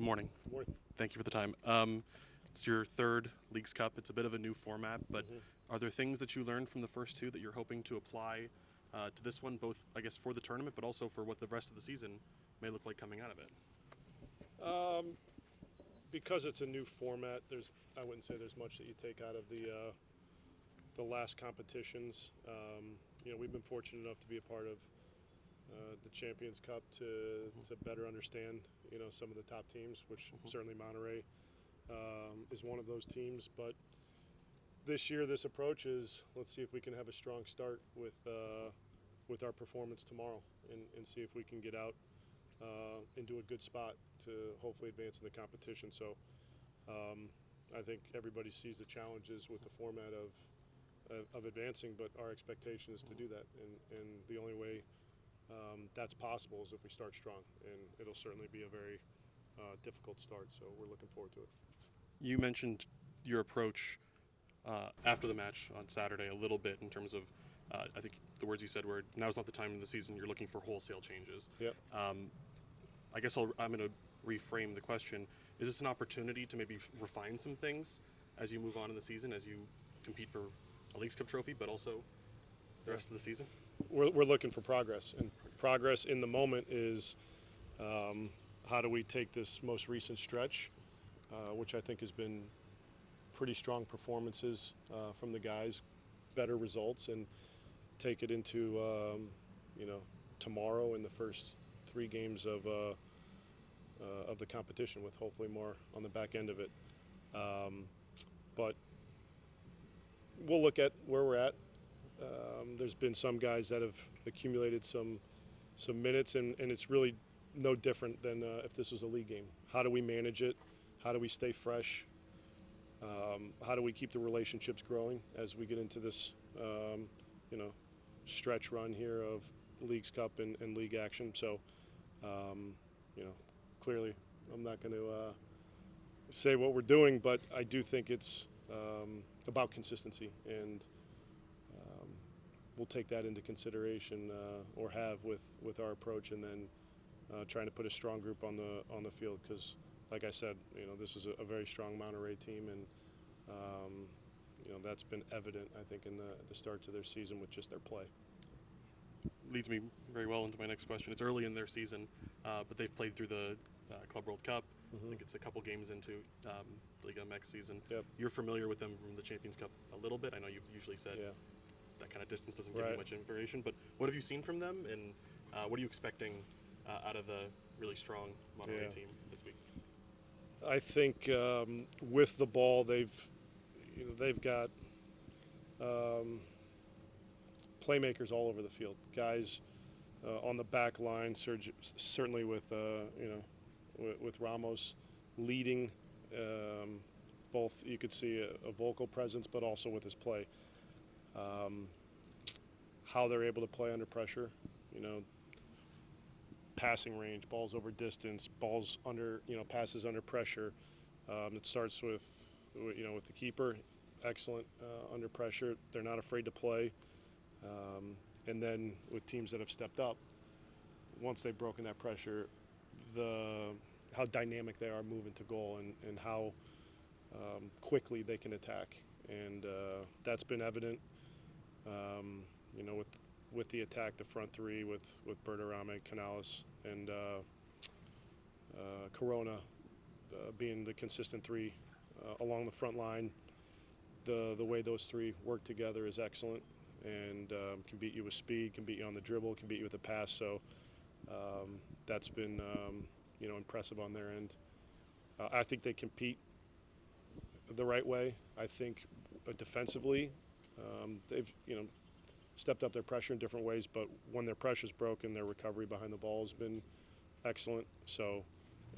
Good morning. Good morning. Thank you for the time. It's your third Leagues Cup. It's a bit of a new format, but are there things that you learned from the first two that you're hoping to apply to this one, both, I guess, for the tournament, but also for what the rest of the season may look like coming out of it? Because it's a new format, I wouldn't say there's much that you take out of the last competitions. We've been fortunate enough to be a part of the Champions Cup to better understand some of the top teams, which certainly Monterrey is one of those teams. But this year, this approach is let's see if we can have a strong start with our performance tomorrow, and see if we can get out into a good spot to hopefully advance in the competition. So I think everybody sees the challenges with the format of advancing, but our expectation is to do that, and the only way that's possible is if we start strong, and it'll certainly be a very difficult start, so we're looking forward to it. You mentioned your approach after the match on Saturday a little bit in terms of, I think the words you said were, now's not the time in the season, you're looking for wholesale changes. Yep. I guess I'm going to reframe the question. Is this an opportunity to maybe refine some things as you move on in the season, as you compete for a Leagues Cup trophy, but also the rest of the season? We're looking for progress, and progress in the moment is how do we take this most recent stretch, which I think has been pretty strong performances from the guys, better results, and take it into tomorrow in the first 3 games of the competition, with hopefully more on the back end of it. But we'll look at where we're at. There's been some guys that have accumulated some minutes, and it's really no different than if this was a league game. How do we manage it? How do we stay fresh? How do we keep the relationships growing as we get into this stretch run here of Leagues Cup and league action? So clearly I'm not going to say what we're doing, but I do think it's about consistency, and we'll take that into consideration, or have with our approach, and then trying to put a strong group on the field, because like I said, this is a very strong Monterrey team, and that's been evident, I think, in the start to their season with just their play. Leads me very well into my next question. It's early in their season, but they've played through the Club World Cup. I think it's a couple games into Liga MX season. Yep. You're familiar with them from the Champions Cup a little bit. I know you've usually said that kind of distance doesn't give you much information, but what have you seen from them, and what are you expecting out of the really strong Monterrey team this week? I think with the ball, they've got playmakers all over the field. Guys on the back line, certainly with Ramos leading, both you could see a vocal presence, but also with his play. How they're able to play under pressure, passing range, balls over distance, balls under, passes under pressure. It starts with the keeper, excellent under pressure. They're not afraid to play. And then with teams that have stepped up, once they've broken that pressure, how dynamic they are moving to goal, and how quickly they can attack. And that's been evident, with the attack, the front three with Berterame, Canales, and Corona being the consistent three along the front line. The way those three work together is excellent, and can beat you with speed, can beat you on the dribble, can beat you with a pass. So that's been impressive on their end. I think they compete the right way. I think defensively, they've stepped up their pressure in different ways, but when their pressure's broken, their recovery behind the ball has been excellent. So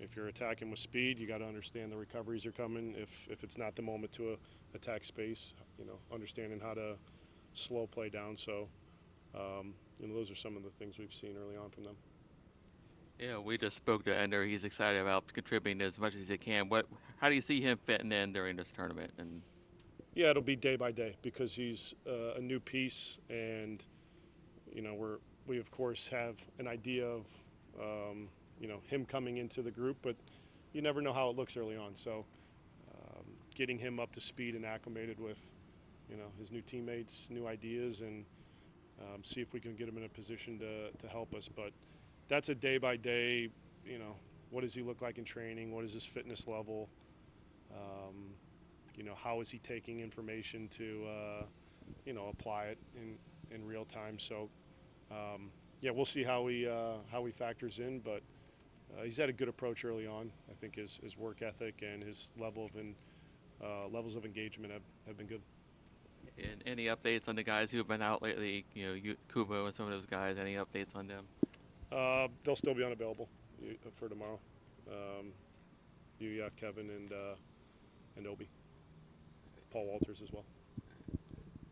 if you're attacking with speed, you got to understand the recoveries are coming. If it's not the moment to attack space, understanding how to slow play down. So those are some of the things we've seen early on from them. Yeah, we just spoke to Ender. He's excited about contributing as much as he can. How do you see him fitting in during this tournament? And yeah, it'll be day by day, because he's a new piece, and we of course have an idea of him coming into the group, but you never know how it looks early on. So getting him up to speed and acclimated with, his new teammates, new ideas, and see if we can get him in a position to help us. But that's a day-by-day, what does he look like in training? What is his fitness level? How is he taking information to, apply it in real time? So, we'll see how he factors in. But he's had a good approach early on. I think his work ethic and his levels of engagement have been good. And any updates on the guys who have been out lately? Kubo and some of those guys. Any updates on them? They'll still be unavailable for tomorrow. Kevin, and Obi. Paul Walters as well.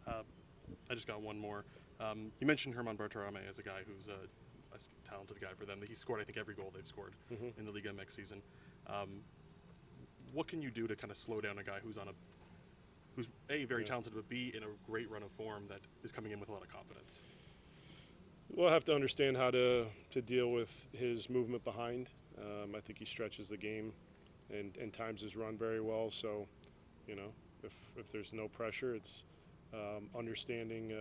I just got one more. You mentioned Herman Bartarame as a guy who's a talented guy for them. He scored, I think, every goal they've scored in the Liga MX season. What can you do to kind of slow down a guy who's A, very talented, but B, in a great run of form that is coming in with a lot of confidence? We'll have to understand how to deal with his movement behind. I think he stretches the game and times his run very well. So, if there's no pressure, it's understanding,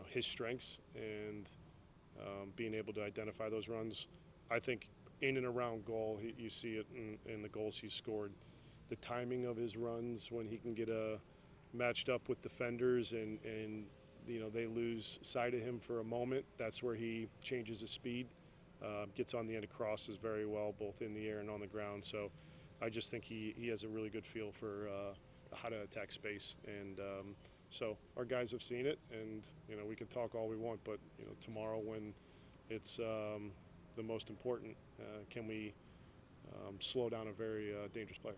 his strengths and being able to identify those runs. I think in and around goal, you see it in the goals he's scored. The timing of his runs when he can get matched up with defenders and they lose sight of him for a moment. That's where he changes his speed, gets on the end of crosses very well, both in the air and on the ground. So I just think he has a really good feel for how to attack space. And so our guys have seen it, and we can talk all we want, but tomorrow when it's the most important, can we slow down a very dangerous player?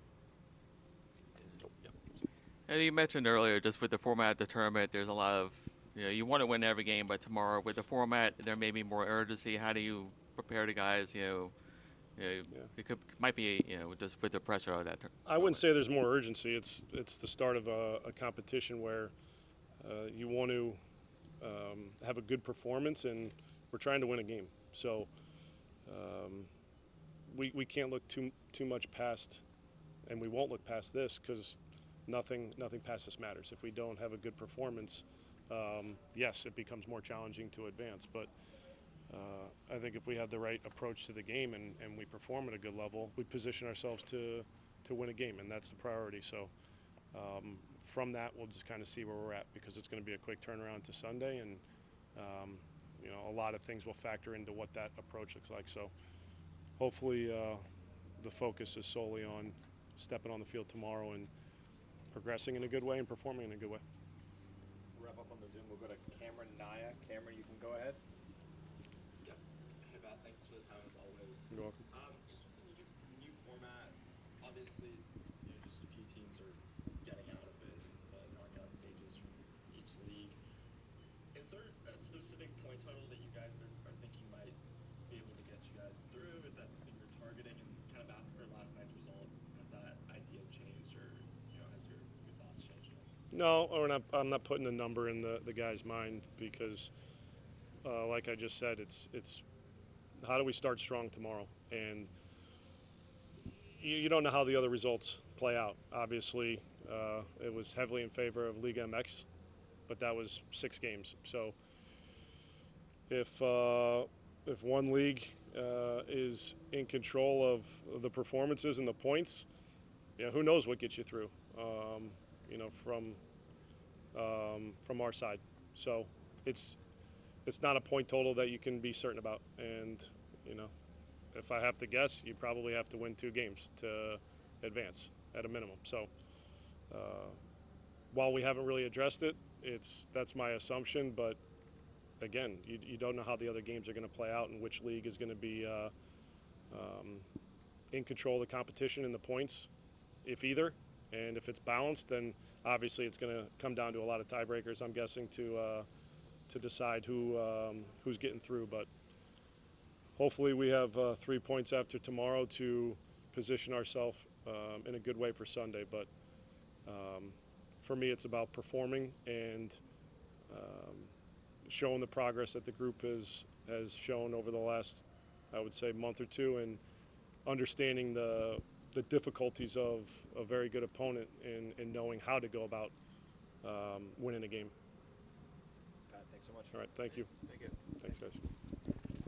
And you mentioned earlier, just with the format of the tournament, there's a lot of, you want to win every game, but tomorrow with the format, there may be more urgency. How do you prepare the guys? It might be, just with the pressure of that. I wouldn't say there's more urgency. It's the start of a competition where you want to have a good performance, and we're trying to win a game. So we can't look too much past, and we won't look past this because nothing past this matters. If we don't have a good performance, yes, it becomes more challenging to advance. But I think if we have the right approach to the game and we perform at a good level, we position ourselves to win a game, and that's the priority. So from that, we'll just kind of see where we're at, because it's going to be a quick turnaround to Sunday, and a lot of things will factor into what that approach looks like. So hopefully the focus is solely on stepping on the field tomorrow and progressing in a good way and performing in a good way. We'll wrap up on the Zoom. We'll go to Cameron Naya. Cameron, you can go ahead. Yeah. Hey, Matt. Thanks for the time as always. You're welcome. Just with the new format, obviously, just a few teams are getting out of it into the knockout stages from each league. Is there a specific point total that you guys are thinking might be able to get you guys through? Is that something you're targeting? And kind of after last night's result, has that idea changed, or has your thoughts changed? No, I'm not putting a number in the guy's mind, because like I just said, it's how do we start strong tomorrow? And you don't know how the other results play out. Obviously, it was heavily in favor of Liga MX, but that was 6 games. So if one league is in control of the performances and the points, who knows what gets you through, from our side. So it's not a point total that you can be certain about. And, if I have to guess, you probably have to win 2 games to advance at a minimum. So while we haven't really addressed it, that's my assumption. But again, you don't know how the other games are going to play out and which league is going to be in control of the competition and the points, if either. And if it's balanced, then obviously it's going to come down to a lot of tiebreakers, I'm guessing, to decide who's getting through. But hopefully we have 3 points after tomorrow to position ourselves in a good way for Sunday. But for me, it's about performing and showing the progress that the group has shown over the last, I would say, month or two, and understanding the difficulties of a very good opponent and knowing how to go about winning a game. Pat, thanks so much. All right, thank you. Thank you. Thanks, guys.